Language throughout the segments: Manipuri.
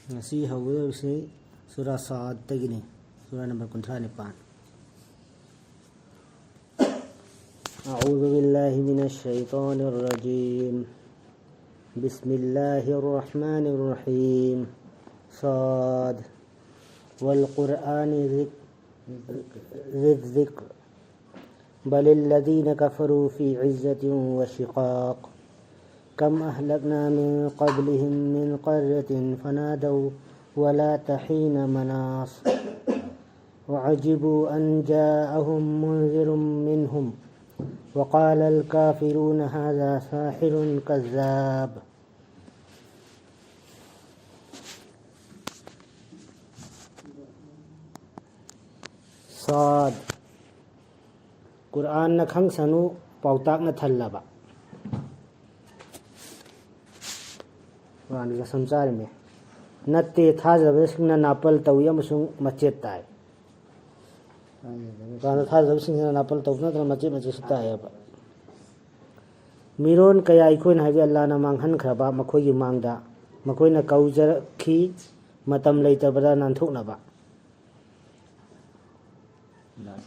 ngasi hawse surah Sa'ad tagini surah number 39 أعوذ بالله من الشيطان الرجيم بسم الله الرحمن الرحيم صاد والقرآن ذي الذكر بل الذين كفروا في عزة وشقاق كم أهلكنا من قبلهم من قرية فنادوا ولا تحين مناص وعجبوا أن جاءهم منذر منهم وقال الكافرون هذا ساحر كذاب صاد قرآن نخنگ سنو پاوتاک نتھلبا قرآن کا سمچار میں نتے थाजबसिंगना नापल तौई अमसुंग मचेत ताई गाना थाजबसिंगना नापल तौना तर मचे मचे सिताय अब मिरोन कया इखोइन हाबे अल्लाह ना मांगहन खरबा मखोई मांगदा मखोइना कौजरखी मतम लेतबदा नानथोकनबा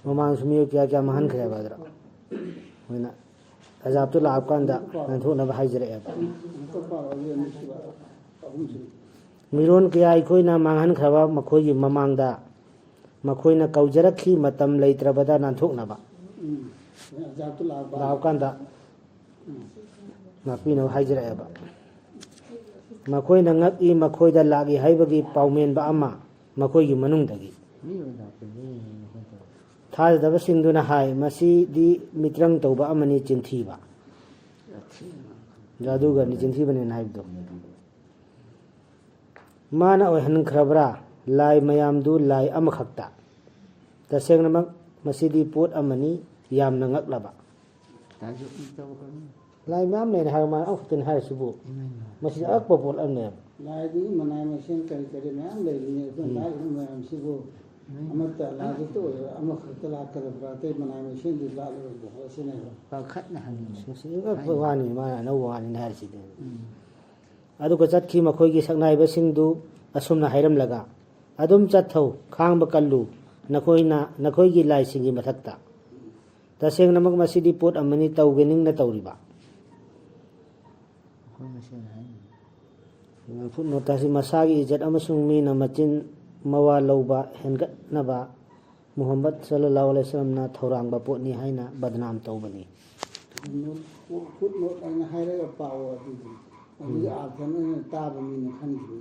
ममांग सुमियो क्या क्या महन खरबा दरा होइना अजाब तो लाभ कांदा नानथोकनबा हाइजरेबा मिरोन कया अखोइना मांगहन खरबा मखोई ममांगदा मखोइना कौजरखी मतम लेत्रबदा नानथोकनबा लाभ कांदा मापीना हाइजरेबा मखोइना ngaki मखोइदा लागी हाइबगी पाउमेनबा अमा मखोइगी मनुंगदगी थाजदबसिंगदुना हाय मसीदी मित्रंग तौबा अमनी चिंथीबा जादूगर नि चिंथीबने नाइबदो माना ओहन खरबरा लाई मयामदु लाई अमखक्ता तसेंगनमक मसीदी पोट अमनी यामना ngakलबा लाई मैम ने हाय मा अखतिन हाय सुबु मसी अकप पोट अमने लाई दी मनाय मशीन करी करी मैम ले नी तो लाई मैम सिबु अमत लाई तो अमखक्ता ला करबरा ते मनाय मशीन दी ला लो होसिने का खतना हनी मसी अकप वानी मा न वानी हाय सिदे अदुग चतखी मखोइगी सकनाइबसिंगदु असुमना हाइरमलगा अदुम चथौ खांगब कल्लु नखोइगी लाइसिंगी मथक्ता तसेंगनमक मसीदी पोट अमनी तौगेनिंगना तौरिबा फुटनोटासी मसागी इज्जत अमसुंग मीना मचिन मवा लौबा हेंगतनबा मुहम्मद सल्लल्लाहु अलैहि वसल्लम ना थौरांगबा पोटनी हाइना बदनाम तौबनी फुटनोट अन हाइरगा पाव अदुदी अदुदी आथन ताब मीना खनगी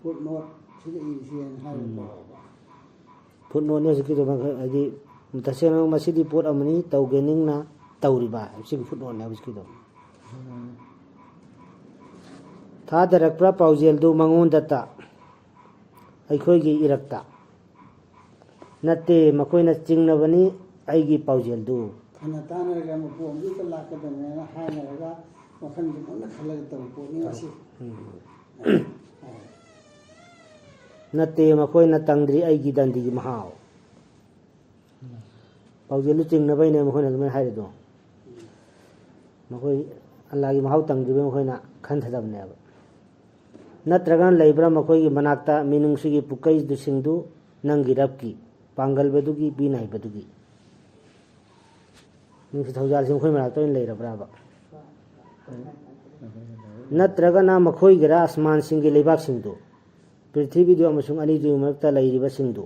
फुटनोट सिगे इसियन हाइरगा फुटनोट ने सिगे अदि तसेंगनमक मसीदी पोट अमनी तौगेनिंगना तौरिबा सिगे फुटनोट ने बिस्किदो थादरकप्रा पाउजेलदु मंगोंदता अखोइगी इरक्ता नते मखोइना चिंगनबनी आइगी पाउजेलदु खना तानरगा मपोंदु त लाकदने हाइनरगा वखन जुमन खलग तम पोनी असी नते मखोइना तंगद्री आइगी दंदीगी महाव पाउजेलदु चिंगनबैने मखोइना जुमन हाइरदो मखोइ अल्लाहगी महाव तंगद्रीबे मखोइना खनथदबनेबा नत्रगन लेब्रा मखोइगी मनाक्ता मिनुंगसिगी पुकई दुसिंगदु नंगी रबकी पांगलबदुगी बिनाइबदुगी नुंगसि थौजालसिम खोइ मनाक्ता इन लेरब्राबा नत्रगना मखोइगरा आसमान सिंगी लेबाक सिंगदु पृथ्वीदु अमसुंग अनिदु मरक्ता लैरिबा सिंगदु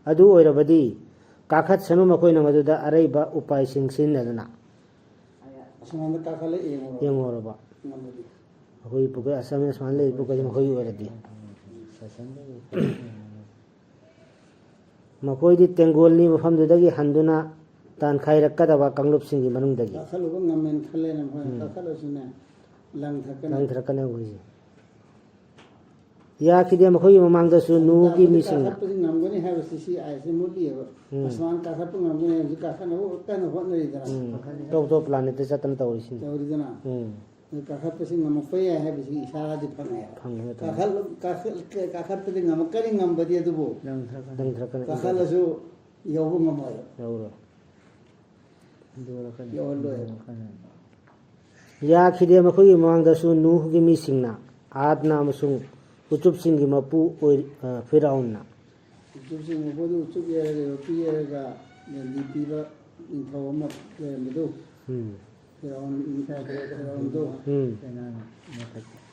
अदु ओइरबदी काखत सनु मखोइना मदुदा अरैबा उपाय सिंग सिनदना असमान काखले एंगोरबा अखोई पुके असम आसमान ले पुके मखोई ओइरदी मखोइदी तेंगोलनी मफमदुदगी हंदुना तानखाइरक्कदबा कांगलुपसिंगी मनुंगदगी काखलुबा ngmen खलेना काखलसुना लंगथकने होई या खिदे मखोई ममांगदसु नुगी मिसिंग ngमगनि हाबसिसि आइसे मुलियबा आसमान काखप ngमगनि हजि काखना ओतन होनरिदना तो प्लानेट चतन तौरिसिन तौरिदना काखपसि ngमपय हाबसि इशारादि फंगे काखपदि ngमकरि ngमबदि अदुबो लंगथकने काखलसु यौबो ngमय यौरो यौलो ꯌꯥꯈꯤꯗꯦ ꯃꯈꯣꯏꯒꯤ ꯃꯃꯥꯡꯗꯁꯨ ꯅꯨꯍꯒꯤ ꯃꯤꯁꯤꯡꯅ ꯑꯥꯗꯅ ꯑꯃꯁꯨꯡ ꯎꯆꯨꯞꯁꯤꯡꯒꯤ ꯃꯄꯨ ꯐꯤꯔꯥꯎꯟꯅ ꯎꯆꯨꯞꯁꯤꯡ ꯃꯄꯨꯗꯨ ꯎꯆꯨꯞ ꯌꯦꯔꯒ ꯌꯣꯠꯄꯤ ꯌꯦꯔꯒ ꯗꯟꯗꯤ ꯄꯤꯕ ꯅꯤꯡꯊꯧ ꯑꯃ ꯂꯩꯔꯝꯕꯗꯨ ꯐꯤꯔꯥꯎꯟꯗꯣ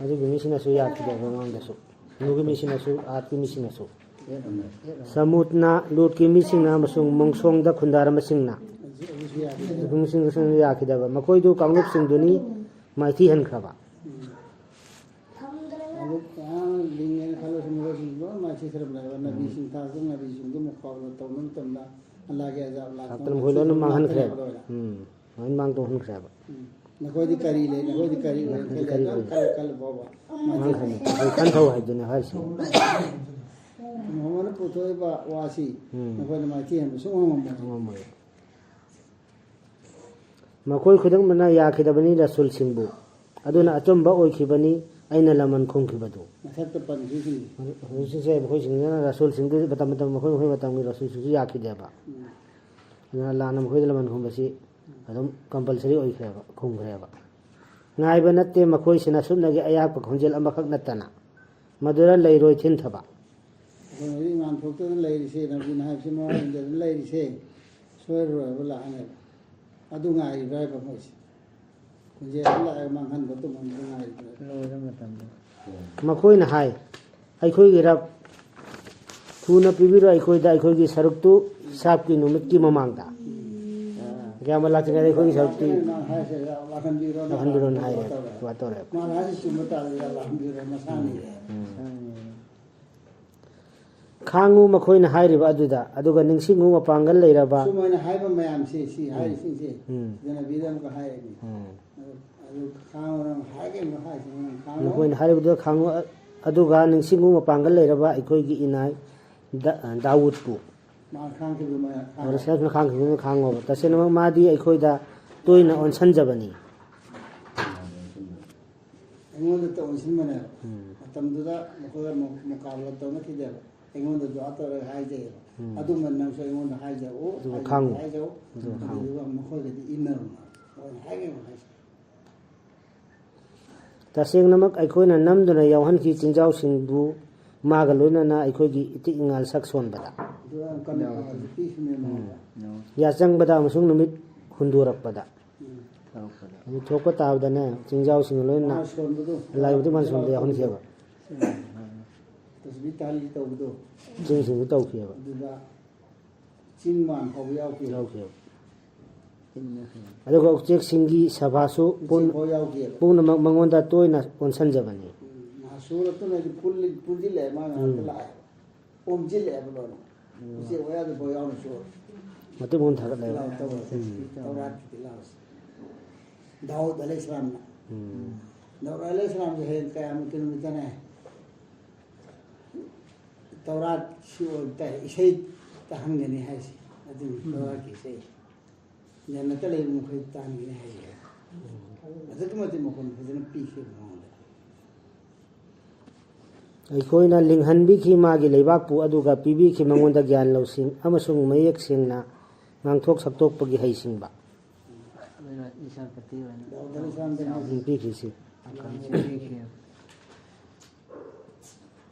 ꯑꯗꯨꯒꯤ ꯃꯤꯁꯤꯡꯅꯁꯨ ꯌꯥꯈꯤꯗꯦ ꯃꯃꯥꯡꯗꯁу ꯅꯨꯍꯒꯤ ꯃꯤꯁꯤꯡꯅꯁꯨ ꯑꯥꯗꯀꯤ ꯃꯤꯁꯤꯡꯅꯁꯨ ꯁꯃꯨꯠꯅ ꯂꯣꯠꯀꯤ ꯃꯤꯁꯤꯡꯅ ꯑꯃꯁꯨꯡ ꯃꯣꯡꯁꯣꯡꯗ ꯈꯨꯟꯗꯥꯔꯝꯕꯁꯤꯡꯅ ꯌꯥꯈꯤꯗꯕ ꯃꯈꯣꯏꯗꯨ ꯀꯥꯡꯂꯨꯞꯁꯤꯡꯗꯨꯅꯤ ꯃꯥꯏꯊꯤꯍꯟꯈ꯭ꯔꯕ ꯂꯤꯡꯉꯦꯅ ꯈꯜꯂꯁꯨ ꯃꯈꯣꯏꯁꯤꯡ ꯂꯣꯏꯅ ꯃꯥꯏꯊꯤꯈ꯭ꯔꯕꯅꯦꯕ ꯅꯕꯤꯁꯤꯡ ꯊꯥꯔꯛꯄ ꯅꯕꯤꯁꯤꯡꯗꯨ ꯃꯨꯀꯥꯕꯂꯥ ꯇꯧꯕ ꯃꯇꯝꯗ ꯑꯜꯂꯥꯍꯒꯤ ꯑꯖꯥꯕ ꯂꯥꯛꯇꯅ ꯃꯈꯣꯏ ꯂꯣꯏꯅ ꯃꯥꯡꯍꯟꯈ꯭ꯔꯦꯕ ꯂꯣꯏꯅ ꯃꯥꯡꯊꯣꯛꯍꯟꯈ꯭ꯔꯦꯕ ꯅꯈꯣꯏꯗꯤ ꯀꯔꯤ ꯂꯩ ꯅꯈꯣꯏꯗꯤ ꯀꯔꯤ ꯈꯜꯂ ꯐꯥꯎꯕ ꯃꯥꯡꯈ꯭ꯔꯅꯤ ꯈꯟꯊꯧ ꯍꯥꯏꯗꯨꯅꯤ ꯍꯥꯏꯔꯤꯁꯤ ꯃꯍꯣꯡꯃꯅ ꯄꯨꯊꯣꯛꯏꯕ ꯋꯥꯁꯤ ꯅꯈꯣꯏꯅ ꯃꯥꯏꯊꯤꯍꯟꯕ ꯁꯨꯡꯉꯝ ꯉꯝꯃꯣꯏ ꯃꯈꯣꯏ ꯈꯨꯗꯤꯡꯃꯛꯅ ꯌꯥꯈꯤꯗꯕꯅꯤ ꯔꯁꯨꯜꯁꯤꯡꯕꯨ ꯑꯗꯨꯅ ꯑꯆꯨꯝꯕ ꯑꯣꯏꯈꯤꯕꯅꯤ ꯑꯩꯅ ꯂꯃꯟ ꯈꯨꯝꯈꯤꯕꯗꯨ ꯃꯊꯛꯇ ꯄꯟꯈꯤꯕꯁꯤꯡ ꯍꯧꯖꯤꯛꯁꯦ ꯃꯈꯣꯏꯁꯤꯡꯁꯤꯅ ꯔꯁꯨꯜꯁꯤꯡꯗꯨ ꯃꯈꯣꯏ ꯃꯇꯝꯒꯤ ꯔꯁꯨꯜꯁꯤꯡꯁꯨ ꯌꯥꯈꯤꯗꯦꯕ ꯑꯗꯨꯅ ꯂꯥꯟꯅ ꯃꯈꯣꯏꯗ ꯂꯃꯟ ꯈꯨꯝꯕꯁꯤ ꯑꯗꯨꯝ ꯀꯝꯄꯜꯁꯔꯤ ꯑꯣꯏꯈ꯭ꯔꯦꯕ ꯈꯨꯝꯈ꯭ꯔꯦꯕ ꯉꯥꯏꯕ ꯅꯠꯇꯦ ꯃꯈꯣꯏꯁꯤꯅ ꯁꯨꯞꯅꯒꯤ ꯑꯌꯥꯛꯄ ꯈꯣꯟꯖꯦꯜ ꯑꯃꯈꯛ ꯅꯠꯇꯅ ꯃꯗꯨꯔ ꯂꯩꯔꯣꯏ ꯊꯤꯟꯊꯕ ꯑꯩꯈꯣꯏ ꯍꯧꯖꯤꯛ ꯉꯥꯟꯊꯣꯛꯇꯅ ꯂꯩꯔꯤꯁꯦ ꯅꯕꯤꯅ ꯍꯥꯏꯕꯁꯤ ꯃꯋꯥꯗ ꯂꯩꯔꯤꯁꯦ ꯁꯣꯏꯔꯣꯏꯕ ꯂꯥꯛꯑꯅꯦꯕ ꯑꯗꯨ ꯉꯥꯏꯔꯤꯕ꯭ꯔꯥ ꯍꯥꯏꯕ ꯃꯣꯏꯁꯦ ꯈꯣꯟꯖꯦꯜ ꯂꯥꯛꯑꯒ ꯃꯥꯡꯍꯟꯕ ꯇꯨꯝꯍꯟꯕ ꯉꯥꯏꯔꯤꯕ꯭ꯔꯥ ꯂꯣꯏꯔ ꯃꯇꯝꯗ ꯃꯈꯣꯏꯅ ꯍꯥꯏ ꯑꯩꯈꯣꯏꯒꯤ ꯔꯕ ꯊꯨꯅ ꯄꯤꯕꯤꯔꯣ ꯑꯩꯈꯣꯏꯗ ꯑꯩꯈꯣꯏꯒꯤ ꯁꯔꯨꯛꯇꯨ ꯏꯁꯥꯞꯀꯤ ꯅꯨꯃꯤꯠꯀꯤ ꯃꯃꯥꯡꯗ ꯀꯌꯥꯝꯕ ꯂꯥꯛꯇ꯭ꯔꯤꯉꯩꯗ ꯑꯩꯈꯣꯏꯒꯤ ꯁꯔꯨꯛꯇꯤ ꯂꯥꯛꯍꯟꯕꯤꯔꯣꯅ ꯍꯥꯏꯔꯦ ꯇꯧꯔꯦ ꯈꯥꯡꯉꯨ ꯃꯈꯣꯏꯅ ꯍꯥꯏꯔꯤꯕ ꯑꯗꯨꯗ ꯑꯗꯨꯒ ꯅꯤꯡꯁꯤꯡꯉꯨ ꯃꯄꯥꯡꯒꯜ ꯂꯩꯔꯕ ꯁꯨꯃꯥꯏꯅ ꯍꯥꯏꯕ ꯃꯌꯥꯝꯁꯦ ꯁꯤ ꯍꯥꯏꯔꯤꯁꯤꯡꯁꯦ ꯅꯕꯤꯗ ꯑꯃꯨꯛꯀ ꯍꯥꯏꯔꯅꯤ ꯑꯗꯨ ꯈꯥꯡꯉꯨ ꯍꯥꯏꯒꯦꯅ ꯍꯥꯏꯁꯤꯡ ꯃꯈꯣꯏꯅ ꯍꯥꯏꯔꯤꯕꯗꯨ ꯈꯥꯡꯉꯨ ꯑꯗꯨꯒ ꯅꯤꯡꯁꯤꯡꯉꯨ ꯃꯄꯥꯡꯒꯜ ꯂꯩꯔꯕ ꯑꯩꯈꯣꯏꯒꯤ ꯏꯅꯥꯏ ꯗꯥꯋꯨꯗꯄꯨ ꯈꯥꯡꯈꯤꯕꯅ ꯈꯥꯡꯉꯣꯕ ꯇꯁꯦꯡꯅꯃꯛ ꯃꯥꯗꯤ ꯑꯩꯈꯣꯏꯗ ꯇꯣꯏꯅ ꯑꯣꯟꯁꯟꯖꯕꯅꯤ ꯑꯩꯉꯣꯟꯗ ꯑꯣꯟꯁꯤꯟꯕꯅꯦꯕ ꯃꯇꯝꯗꯨꯗ ꯃꯈꯣꯏꯒ ꯃꯨꯀꯥꯕꯂꯥ ꯇꯧꯅꯈꯤꯗꯦꯕ ꯑꯩꯉꯣꯟꯗ ꯗꯨઆ ꯇꯧꯔꯒ ꯍꯥꯏꯖꯩꯑꯕ ꯑꯗꯨꯝꯕ ꯅꯪꯁꯨ ꯑꯩꯉꯣꯟꯗ ꯍꯥꯏꯖꯧ ꯍꯥꯏꯖꯧ ꯑꯗꯨꯒ ꯃꯈꯣꯏꯒꯗꯤ ꯏꯟꯅꯔꯨꯅ ꯍꯥꯏꯒꯦꯕ ꯍꯥꯏꯁꯦ ꯇꯁꯦꯡꯅꯃꯛ ꯑꯩꯈꯣꯏꯅ ꯅꯝꯗꯨꯅ ꯌꯥꯎꯍꯟꯈꯤ ꯆꯤꯡꯖꯥꯎꯁꯤꯡꯕꯨ ꯃꯥꯒ ꯂꯣꯏꯅꯅ ꯑꯩꯈꯣꯏꯒꯤ ꯏꯇꯤꯛ ꯏꯉꯥꯜ ꯁꯛ ꯁꯣꯟꯕꯗ ꯌꯥꯆꯪꯕꯗ ꯑꯃꯁꯨꯡ ꯅꯨꯃꯤꯠ ꯍꯨꯟꯗꯣꯔꯛꯄꯗ ꯑꯗꯨ ꯊꯣꯛꯄ ꯇꯥꯕꯗꯅꯦ ꯆꯤꯡꯖꯥꯎꯁꯤꯡ ꯂꯣꯏꯅ ꯂꯥꯏꯕꯨꯗꯤ ꯃꯥꯅ ꯁꯣꯟꯕꯗ ꯌꯥꯎꯍꯟꯈꯤꯑꯕ ꯆꯤꯡꯁꯤꯡꯗꯨ ꯇꯧꯈꯤꯑꯕ ꯑꯗꯨꯗ ꯆꯤꯡ ꯃꯥꯟ ꯐꯥꯎꯕ ꯌꯥꯎꯈꯤꯑꯕ ꯑꯗꯨꯒ ꯎꯆꯦꯛꯁꯤꯡꯒꯤ ꯁꯚꯥꯁꯨ ꯄꯨꯝꯅꯃꯛ ꯃꯉꯣꯟꯗ ꯇꯣꯏꯅ ꯑꯣꯟꯁꯟꯖꯕꯅꯤ ꯁꯨꯔꯛꯇꯨꯅꯗꯤ ꯄꯨꯟꯁꯤꯜꯂꯛꯑꯦ ꯃꯥ ꯉꯥꯛꯇ ꯂꯥꯛꯑꯦ ꯑꯣꯝꯁꯤꯜꯂꯛꯑꯦꯕ ꯂꯣꯏꯅ ꯎꯆꯦꯛ ꯋꯥꯌꯥꯗꯐꯥꯎ ꯌꯥꯎꯅ ꯁꯨꯔ ꯃꯇꯨꯡ ꯃꯨꯟ ꯊꯥꯒꯠꯂꯦꯕ ꯗꯥꯎꯗ ꯑꯂꯩ ꯏꯁꯂꯥꯝꯅ ꯗꯥꯎꯗ ꯑꯂꯩ ꯏꯁꯂꯥꯝꯁꯦ ꯍꯌꯦꯡ ꯀꯌꯥꯃꯨꯛꯀꯤ ꯅꯨꯃꯤꯠꯇꯅꯦ ꯇꯧꯔꯥꯠꯁꯤ ꯑꯣꯏꯕ ꯏꯁꯩ ꯇꯥꯍꯟꯒꯅꯤ ꯍꯥꯏꯁꯤ ꯑꯗꯨꯅꯤ ꯇꯧꯔꯥꯠꯀꯤ ꯏꯁꯩ ꯖꯟꯅꯇ ꯂꯩꯕ ꯃꯈꯣꯏ ꯇꯥꯍꯟꯒꯅꯤ ꯍꯥꯏꯁꯦ ꯑꯗꯨꯛꯀꯤ ꯃꯇꯤꯛ ꯃꯈꯣꯏꯅ ꯐꯖꯅ ꯄꯤꯈꯤꯕ ꯃꯉꯣꯟꯗ ꯑꯩꯈꯣꯏꯅ ꯂꯤꯡꯍꯟꯕꯤꯈꯤ ꯃꯥꯒꯤ ꯂꯩꯕꯥꯛꯄꯨ ꯑꯗꯨꯒ ꯄꯤꯕꯤꯈꯤ ꯃꯉꯣꯟꯗ ꯒ꯭ꯌꯥꯟ ꯂꯧꯁꯤꯡ ꯑꯃꯁꯨꯡ ꯃꯌꯦꯛ ꯁꯦꯡꯅ ꯉꯥꯡꯊꯣꯛ ꯁꯛꯇꯣꯛꯄꯒꯤ ꯍꯩꯁꯤꯡꯕ ꯄꯤꯈ꯭ꯔꯤꯁꯤ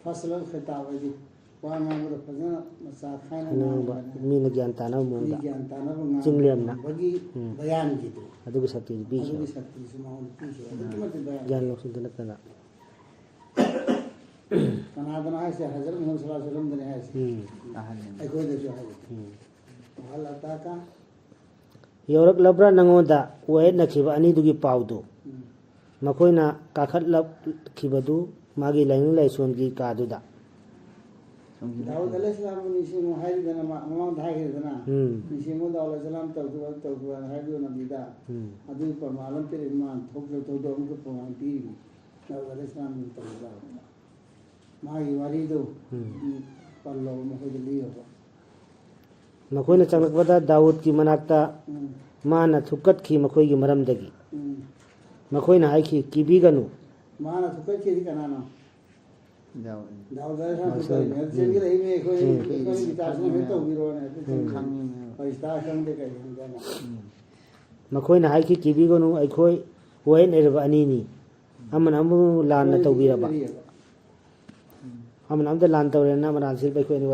ꯐꯁꯂ ꯈꯤꯇꯥꯕ ꯍꯥꯏꯗꯤ ꯋꯥ ꯉꯥꯡꯕꯗ ꯐꯖꯅ ꯃꯆꯥ ꯈꯥꯏꯅ ꯉꯥꯡꯕ ꯃꯤꯅ ꯒ꯭ꯌꯥꯟ ꯇꯥꯅꯕ ꯃꯑꯣꯡꯗ ꯒ꯭ꯌꯥꯟ ꯇꯥꯅꯕ ꯆꯤꯡꯂꯦꯝꯅ ꯉꯥꯡꯕꯒꯤ ꯕꯌꯥꯟꯒꯤꯗꯨ ꯑꯗꯨꯒꯤ ꯁꯛꯇꯤꯁꯨ ꯄꯤꯈꯤ ꯑꯗꯨꯒꯤ ꯁꯛꯇꯤꯁꯨ ꯃꯉꯣꯟꯗ ꯄꯤꯈꯤ ꯑꯗꯨꯛꯀꯤ ꯃꯇꯤꯛ ꯒ꯭ꯌꯥꯟ ꯂꯧꯁꯤꯡꯗ ꯅꯠꯇꯅ ꯀꯅꯥꯗꯅ ꯍꯥꯏꯁꯦ ꯍꯖꯔꯠ ꯃꯨꯍꯝꯃꯗ ꯁꯜꯂꯜꯂꯥꯍꯨ ꯑꯂꯩꯍꯤ ꯋꯁꯜꯂꯝꯗꯅꯤ ꯍꯥꯏꯁꯦ ꯑꯩꯈꯣꯏꯗꯁꯨ ꯍꯥꯏꯁꯦ ꯌꯧꯔꯛꯂꯕ꯭ꯔꯥ ꯅꯪꯉꯣꯟꯗ ꯋꯥꯌꯦꯠꯅꯈꯤꯕ ꯑꯅꯤꯗꯨꯒꯤ ꯄꯥꯎꯗꯨ ꯃꯈꯣꯏꯅ ꯀꯥꯈꯠꯂꯛꯈꯤꯕꯗꯨ ꯃꯥꯒꯤ ꯂꯥꯏꯅꯤꯡ ꯂꯥꯏꯁꯣꯟꯒꯤ ꯀꯥꯗꯨꯗ ꯗꯥꯎꯗ ꯑꯂꯩꯍꯤ ꯏꯁꯂꯥꯝꯕꯨ ꯅꯤꯡꯁꯤꯡꯉꯨ ꯍꯥꯏꯔꯤꯗꯅ ꯃꯃꯥꯡꯗ ꯍꯥꯏꯈꯤꯗꯅ ꯅꯤꯡꯁꯤꯡꯉꯨ ꯗꯥꯎꯗ ꯑꯂꯩꯍꯤ ꯏꯁꯂꯥꯝ ꯇꯧꯈꯤꯕ ꯍꯥꯏꯕꯤꯌꯨ ꯅꯕꯤꯗ ꯑꯗꯨꯒꯤ ꯄ꯭ꯔꯃꯥꯟ ꯑꯃ ꯄꯤꯔꯛꯏ ꯃꯥ ꯊꯧꯗꯣꯛ ꯑꯃꯨꯛꯀ ꯄ꯭ꯔꯃꯥꯟ ꯄꯤꯔꯤꯕꯤ ꯗꯥꯎꯗ ꯑꯂꯩꯍꯤ ꯏꯁꯂꯥꯝꯕꯨ ꯇꯧꯈꯤꯕ ꯃꯥꯒꯤ ꯋꯥꯔꯤꯗꯨ ꯄꯜꯂꯕ ꯃꯈꯣꯏꯗ ꯂꯤꯔꯕ ꯃꯈꯣꯏꯅ ꯆꯪꯂꯛꯄꯗ ꯗꯥꯎꯗꯀꯤ ꯃꯅꯥꯛꯇ ꯃꯥꯅ ꯊꯨꯛꯀꯠꯈꯤ ꯃꯈꯣꯏꯒꯤ ꯃꯔꯝꯗꯒꯤ ꯃꯈꯣꯏꯅ ꯍꯥꯏꯈꯤ ꯀꯤꯕꯤꯒꯅꯨ ꯃꯥꯅ ꯊꯨꯛꯀꯠꯈꯤꯗꯤ ꯀꯅꯥꯅꯣ ꯗꯥꯎꯗ ꯆꯦꯟꯕꯤꯔꯛꯏꯅꯦ ꯑꯩꯈꯣꯏ ꯏꯇꯥꯁꯤꯅ ꯍꯦꯛ ꯇꯧꯕꯤꯔꯣꯅꯦ ꯈꯪꯗꯦ ꯀꯔꯤ ꯃꯈꯣꯏꯅ ꯍꯥꯏꯈꯤ ꯀꯤꯕꯤꯒꯅꯨ ꯑꯩꯈꯣꯏ ꯋꯥꯍꯦꯟ ꯑꯣꯏꯔꯕ ꯑꯅꯤꯅꯤ ꯑꯃꯅ ꯑꯃꯕꯨ ꯂꯥꯟꯅ ꯇꯧꯕꯤꯔꯕ ꯑꯃꯅ ꯑꯝꯇ ꯂꯥꯟ ꯇꯧꯔꯦꯅ ꯃꯔꯥꯟ ꯁꯤꯜꯕ ꯑꯩꯈꯣꯏꯅ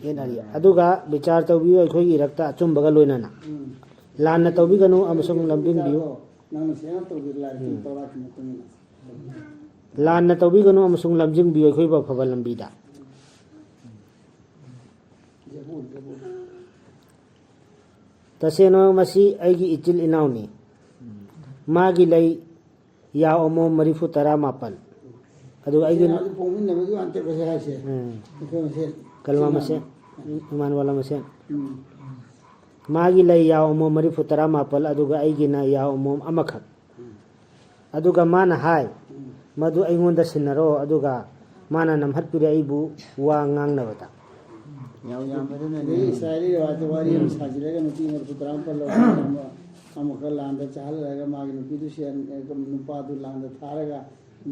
ꯌꯦꯠꯅꯔꯤ ꯑꯗꯨꯒ ꯕꯤꯆꯥꯔ ꯇꯧꯕꯤꯌꯨ ꯑꯩꯈꯣꯏꯒꯤ ꯏꯔꯛꯇ ꯑꯆꯨꯝꯕꯒ ꯂꯣꯏꯅꯅ ꯂꯥꯟꯅ ꯇꯧꯕꯤꯒꯅꯨ ꯑꯃꯁꯨꯡ ꯂꯝꯖꯤꯡꯕꯤꯌꯨ ꯂꯥꯟꯅ ꯇꯧꯕꯤꯒꯅꯨ ꯑꯃꯁꯨꯡ ꯂꯝꯖꯤꯡꯕꯤꯌꯨ ꯑꯩꯈꯣꯏꯕꯨ ꯑꯐꯕ ꯂꯝꯕꯤꯗ ꯇꯁꯦꯡꯅ ꯃꯁꯤ ꯑꯩꯒꯤ ꯏꯆꯤꯜ ꯏꯅꯥꯎꯅꯤ ꯃꯥꯒꯤ ꯂꯩ ꯌꯥꯎ ꯑꯃꯣꯝ 419 ꯑꯗꯨꯒ ꯑꯩꯒꯤ ꯀꯜꯃꯥ ꯃꯁꯦꯟ ꯏꯃꯥꯟ ꯋꯥꯂꯥ ꯃꯁꯦꯟ ꯃꯥꯒꯤ ꯂꯩ ꯌꯥꯎ ꯑꯃꯣꯝ 419 ꯑꯗꯨꯒ ꯑꯩꯒꯤꯅ ꯌꯥꯎ ꯑꯃꯣꯝ ꯑꯃꯈꯛ ꯑꯗꯨꯒ ꯃꯥꯅ ꯍꯥꯏ ꯃꯗꯨ ꯑꯩꯉꯣꯟꯗ ꯁꯤꯟꯅꯔꯣ ꯑꯗꯨꯒ ꯃꯥꯅ ꯅꯝꯍꯠꯄꯤꯔꯦ ꯑꯩꯕꯨ ꯋꯥ ꯉꯥꯡꯅꯕꯗ इस्राएली रिवाज वारी हम साजिरेगा नुपी मर पुत्राम पर लोग अमुकल लांदा चाहलेगा मागे नुपी तो शेन नुपा तो लांदा थारेगा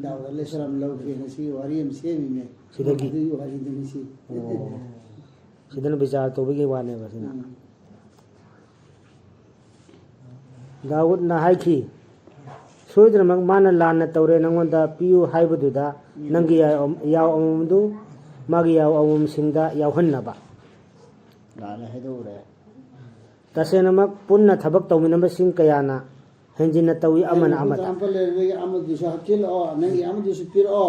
दावले सलाम लोग के नसी वारी हम सेवी में सिदगी वारी दिनसी सिदन विचार तो भी वाने बसना दाऊद ना हाई की सोइद्रमक माना लान तौरे नंगोंदा पियु हाइबदुदा नंगी याव अममदु मागी याव अमम सिंगदा यावहन्नबा लाने हेदुरे तसेनमक पुन्ना थबक तौमिनबसिंग कयाना हेंजिना तौई अमना अमदा एग्जांपल ले अमदु साकिल ओ नंगी अमदु सुपिर ओ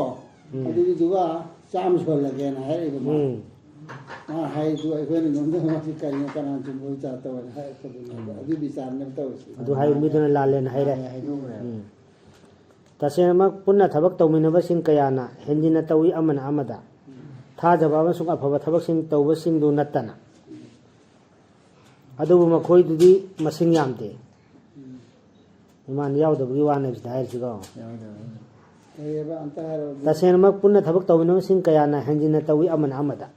अदुगी दुगा चाम सोल लगे ना है रे मा हाय दु अखोन नंदा मासी करियो कना चुबो चातो है अदु विचार ने तौसी अदु हाय मिदुना लालेन हायरे तसेनमक पुन्ना थबक तौमिनबसिंग कयाना हेंजिना तौई अमना अमदा थाजबा अमसुंग अफबा थबकसिंग तौबसिंगदु नत्तना अदुबु मखोइदुदी मसिंग यामदे इमान यावदबगी वाने बिदा हायरसिगो एबा अंतहारो तसेनमक पुन्ना थबक तौमिनबसिंग कयाना हेंजिना तौई अमना अमदा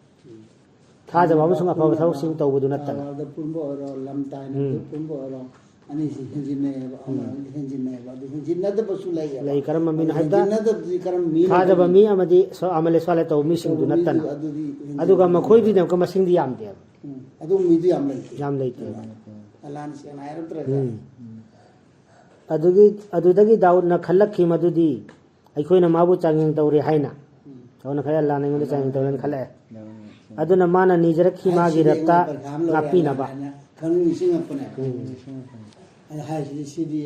थाजबा अमसुंग अफबा थबकसिंग तौबदु नत्तना पुंबो रो लमताइन पुंबो रो अनि हेंजिने अमा हेंजिने अदु हेंजिनद बसु लई करम मीन हायदा हेंजिनद करम मीन थाजबा मी अमदी सो अमले स्वाले तौ मिसिंगदु नत्तना अदुगा मखोइदि नमक मसिंगदि यामदे अदु मीदि याम लेते अलान से नायरत्र अदुदगी दाऊदना खल्लखी मदुदी अखोइना माबु चांगिंग तौरे हाइना औना खया लाना इंगोंदा चांगिंग तौरेन खल्ले अदुना माना निजरखी मागी रत्ता नापीनाबा खंगी सिंग अपने अन हाय सिदी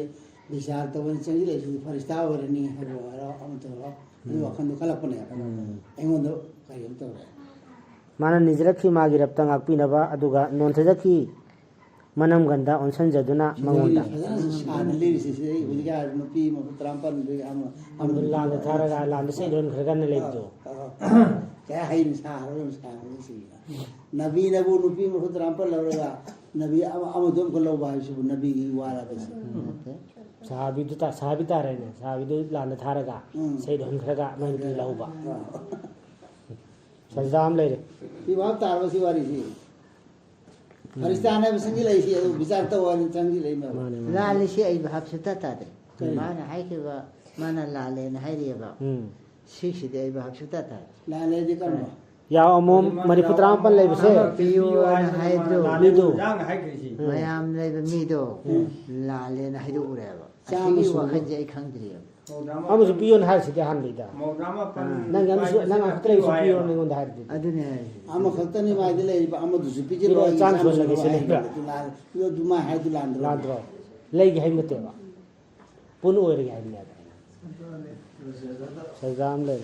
विचार तवन चंगी ले फरिस्ता वरनी हरो हरो अम तो अदु वखन खलपने इंगोंदा कयम तौरे माना निजरखी मागी रत्ता नापीनाबा अदुगा नोनथजखी मनम गंदा ओनसनजदुना मंगोंदा सानली सिसे हुलिगा नुपी मपुत्रामपन बे हम लांद थारगा लांद सेदोन खरगन लेदो क्या है सारो सासी नबी नबु नुपी मपुत्रामपन लरगा नबी अमदोम को लौबा है नबी की वाला बस साहबी ता रहने साहबी दो लांद थारगा सेदोन खरगा नबी लौबा सजदाम ले रे ई बात तारवसी वारी सी फरिस्ताने बसंगी लई सी विचार तो वाली चंगी लई में लाले से आई भाव से तता दे माना हाय के माना लाले न हाय रिबा सिक्स दे आई भाव से तता लाले दे कर्म या अमोम मरिपुत्राम पन लई बसे पियो न हाय दो मीदो मयाम लई मीदो लाले न हाय दो उरेबा चामी वखन जे खंगद्री अमुसु पियोन हाय सिते हान लेदा नंग अमुसु नंग अखत्रै सु पियोन निगोंद हाय दे अदुने आम खतनी माइदे लई अमु दुसु पिजे रो चांस हो लगे से लेबा यो दुमा हाय दु लांद्रो लई गे हिमतेवा पुन ओयर गे हाय लेदा सजाम ले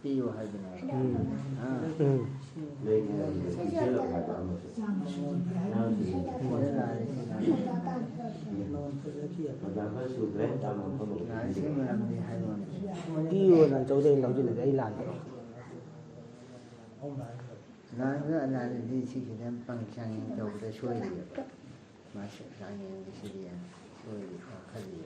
पियो हाय दे पियो न चौदे लौजि ले आई लान लांगा लाने दी सी के हम पंचांग तो दे सोई मासे लांगे दी सी दिया सोई खा खली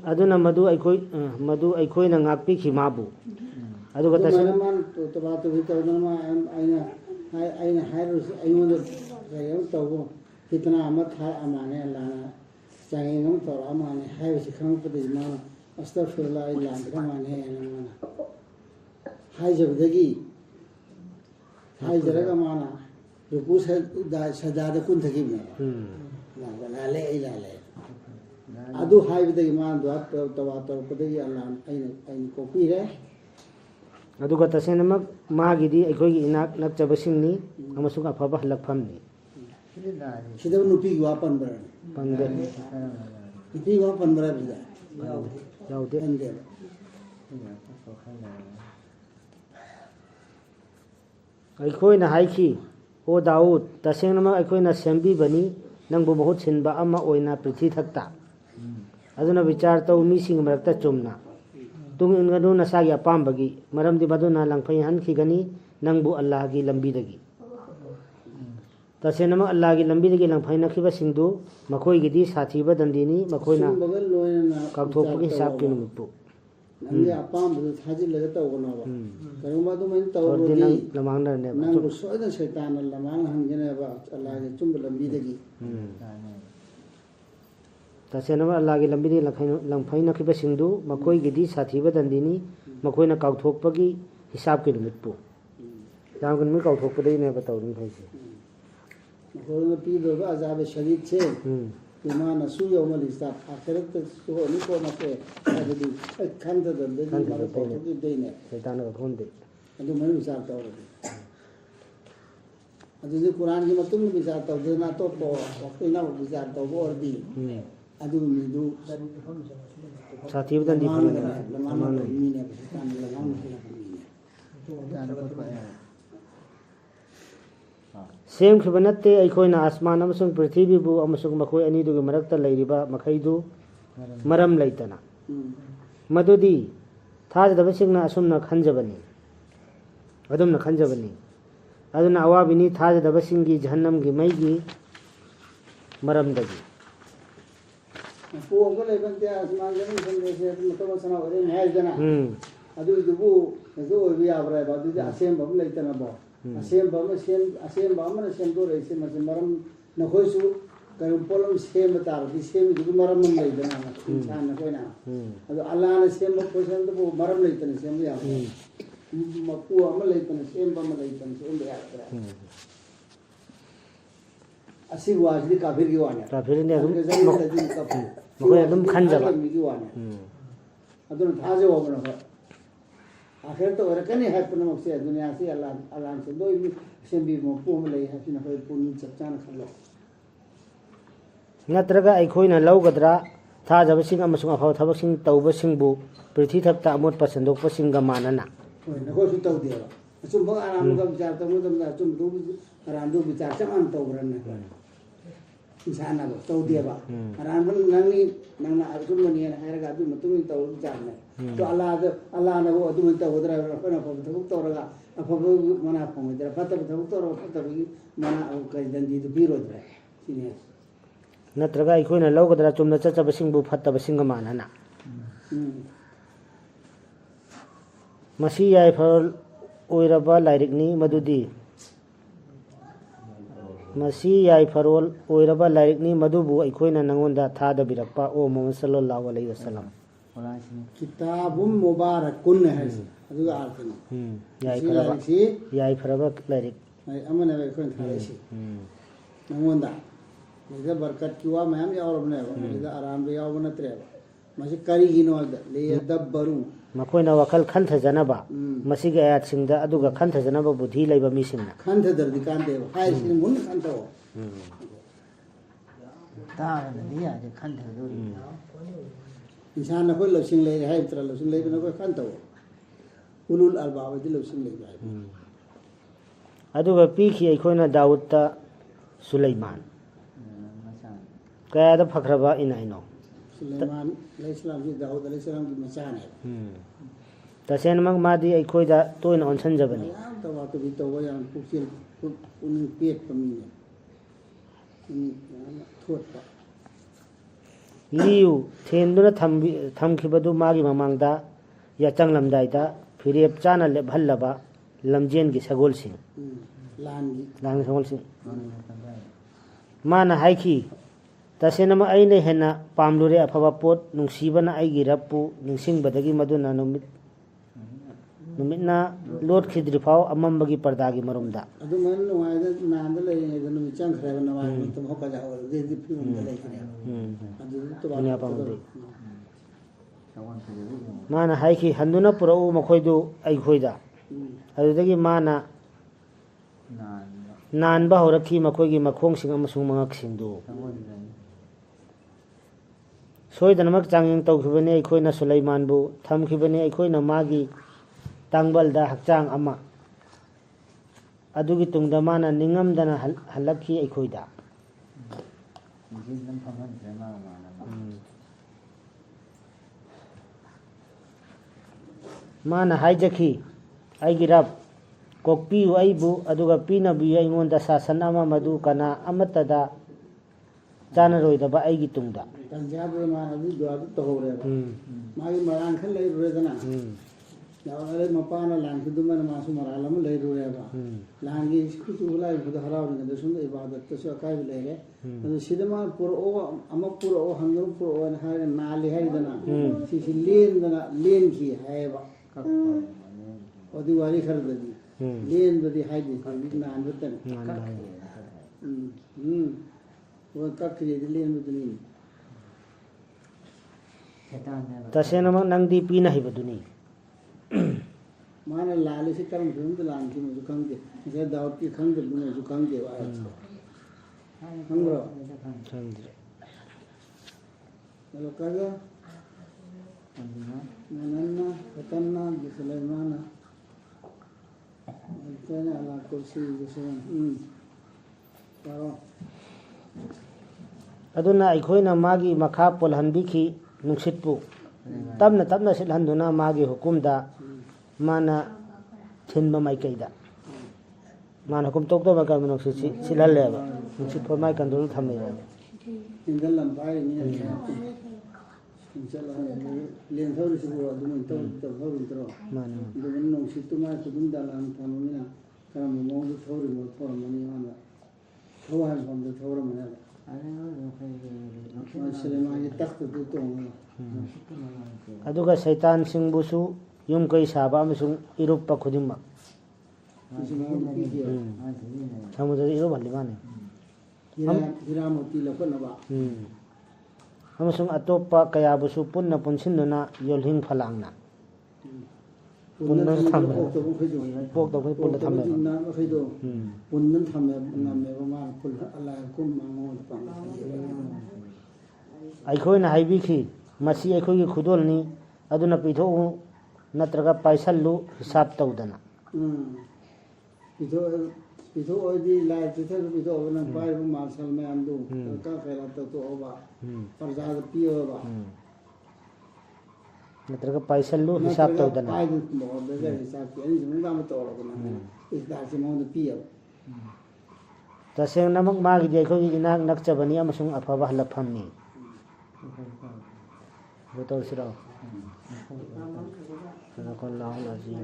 aduna madu aikoi na ngakpi ki mabu aduga tasen man to ba to bito na ma aina hairu aino de to kitna amat ha amane Allah changi ngam to amane hai si khang pade ma astaghfirullah illa anta mane ana hai jabdagi hai jaraga mana ruku sajada kun thaki na la le ila le adu hai bidagi man do tawa to pade Allah aina ko pire aduga tasen mak magidi aikoi gi inak nakchabasingni amasung afaba halakphamni sidau nupi gua panbara pangde nupi gua panbara bisa yaude ande aikoi na haiki o daud taseng mak aikoi na sembi bani nangbu mahut sinba ama oina prithi thakta aduna vichar to mi sing marakta chumna tung in ganu nasagi apambagi maramdi baduna langphai han khigani nangbu allah gi lambi dagi tasena ma allah gi lambi dagi langphai na khiba singdu makhoi gi di sathi ba dandini makhoi na bagal loina kakthok gi hisab ki numpu nangge apam bu thaji lega taw gona ba karuma du main taw ordi rodi nang lamang na ne nang bu soida shaitan lamang hangene ba allah gi chum lambi dagi tasena ma allah gi lambi di langphai na khiba singdu makhoi gi di sathi ba dandini makhoi na kakthok pagi hisab ki numpu jangan mi kakthok padai ne ba tawrin phaisi korona pi do ba azab shadid che imana su yawmal hisab akhirat su ni ko ma ke adudi khanda da de ma ko to de ne shaitan ga thonde adu mai hisab taw ro adu ni quran gi matum ni hisab taw de na to ko ina bu hisab taw bo ordi adu mi du sathi ba dandi phamne lamang ni ne tan lamang ni सेम खबनते अखोना आसमान अमसुंग पृथ्वी बु अमसुंग मखोय अनी दुग मरक्ता लैरिबा मखैदु मरम लैतना मदुदी थाजदबसिंगना असुमना खंजबनी अदुमना खंजबनी अदुना अवाबिनी थाजदबसिंगी जहन्नम गी मैगी मरम दगी को को लेबन ते आसमान जमीन संगे से मतलब सना ओरे है जना अदु दुबु जो ओबि आबरा बा दु असेम बम लैतना बा असेम बम न सेम दो रे से मरम नखोसु करुम पोलम सेम तार दि सेम दुगु मरम मन लैदना इंसान न कोइना अदु अल्लाह न सेम पोसन दु मरम लैतना सेम या मकु अम लैतना सेम बम लैतना सेम या असि वाजली काफिर की वाने काफिर ने मकोय अदुम खंजबा की वाने अदुन थाजे होबन हो आखिर तो रकने है पुनम से दुनिया से अल्लाह से दो सेम भी पोम ले है फिन होय पुन चचान खलो नत्रगा अखोइना लौगद्रा थाजबसिंग अमसुंग अफाव थबसिंग तौबसिंगबु पृथ्वी थक्ता अमोट पसंदोकपसिंग गा मानना होय नको सु तौ देवा असुम बग आराम गा विचार तमु तम असुम दु आराम दु विचार चमान तौरन ने इंसान अब तौ देवा आराम नंगी नंगना असुम ने हैरगा दु मतुम तौ विचार ने तो अल्लाह ने वो अदुम तौ उदरा अपन अपन थबुक तौरगा अपन मना पमदरा फतब थबुक तौर फतब मना कई दंदी दु बिरोदरा सिने नत्रगा अखोइना लौगद्रा चुमना चचबसिंगबु फत्तबसिंग मानना मसी याय फरल ओइरबा लाइरिकनी मदुदी मसी याय फरल ओइरबा लाइरिकनी मदुबु अखोइना नंगोंदा थादबिरक्पा ओ मोहम्मद सल्लल्लाहु अलैहि वसल्लम किताबुम मुबारकुन है अदुगा आर्थिन याय फरबा लाइरिक अमने वे कोन थारेसी नंगोंदा निजा बरकत किवा मैम यावरबने निजा आराम बे याव नत्रे मसी करिगिनो ले दब्बरु मखोइना वखल खंथजनबा मसिगे आयात सिंगदा अदुगा खंथजनबा बुद्धि लैबा मिसिंगना खंथ दर्दी कान देव हाय सिन मुन खंथो तान दिया जे खंथ दूरी इंसान न कोई लसिंग ले है इतना लसिंग ले न कोई खंथो उलुल अलबाब दि लसिंग ले जाय अदुगा पीखी अखोइना दाऊदता सुलेमान कयादा फखरबा इनाइनो सुलेमान अलैहिस्सलाम जी दाऊद अलैहिस्सलाम की मचान है तसेन मंग मादी अखोइदा तोइन ऑनसन जबनी तवा तो भी तो वया पुकिल उन पेट पमीने thought liu thenduna thamkhibadu magi mamangda ya changlamdaida phirep chana lebhallaba lamjen gi sagol sing lang sagol sing mana haiki tasenama aine hena pamlure afaba pot nungsibana aigi rappu ningsingbadagi maduna numitna lot khidri phau amambagi pardagi marumda aduman nuaida nanda leingeda numi chang khreba nawai tum hokka ja hol de film da leikare adu to ba pamde mana haiki handuna purau makhoidu ai khoida adudagi mana nan ba horakhi makhoigi makhong sing amasung mangak singdu soidanamak changing tawkhibane aikhoina Sulaiman bu thamkhibane aikhoina magi tangbalda hakchang ama adugi tungda mana ningamdana halakhi aikhoida mana haijakhi aigirap kokpiu aibu aduga pinabi aingonda sasan ama madu kana amatada chanaroidaba aigi tungda tanjabu ma adu duadu to hore magi marang khal lei ruedana yaale mapana lang kidumana masu maralam lei rueba langi isku ulai buda haraw ne sun ibadat to so kai lere adu sidama pur o ama pur o hangru pur o ha nali haidana si len dana len ki haiba odi wali khardadi len badi haidi na andutan वो तक ले मुदनी तसेनमा नंगदी पीना है बदुनी माने लाले से कर्म धुंध लान की मुझे खंगे जे दावत की खंग मुझे खंगे वाय खंगरो चलो कागा नन्ना कतना सुलेमान तेने अला कुर्सी जैसे पारो aduna aikhoina magi makha polhanbikhi nungsitpu tamna tamna silhanduna magi hukumda mana thinba maikaida mana hukum tokto maka manok silaleba nungsit por mai kandul thamira indal lambai ni inshallah len thori sibu adun to thori tro mana dun nungsit ma kudum dalan thamina karam mo thori mo thor mani mana thohan bond thor mana aduga saitan singbusu yum kai saba amasung iruppa khudimma samudra iru balibane hiramoti lakonaba amasung atoppa kaya busu punna punsinnuna yolhing phalangna punna thamme pok to punna thamme punna thamme ngamme ma pul ala kum mango pang aikhoina haibikhi masi aikhoigi khudolni aduna pitho natraga paisallu hisab tawdana pitho odi lai pitho bana pai marsal me andu ka khela to oba parja piyo ba natraga paisallu hisab tawdana pai mo bega hisab ki ani jumga ma to na isda si mo piyo taseng namak magi je khogi inak nakchabani amasung afaba halaphamni betul sirau Sadaqallahul azim.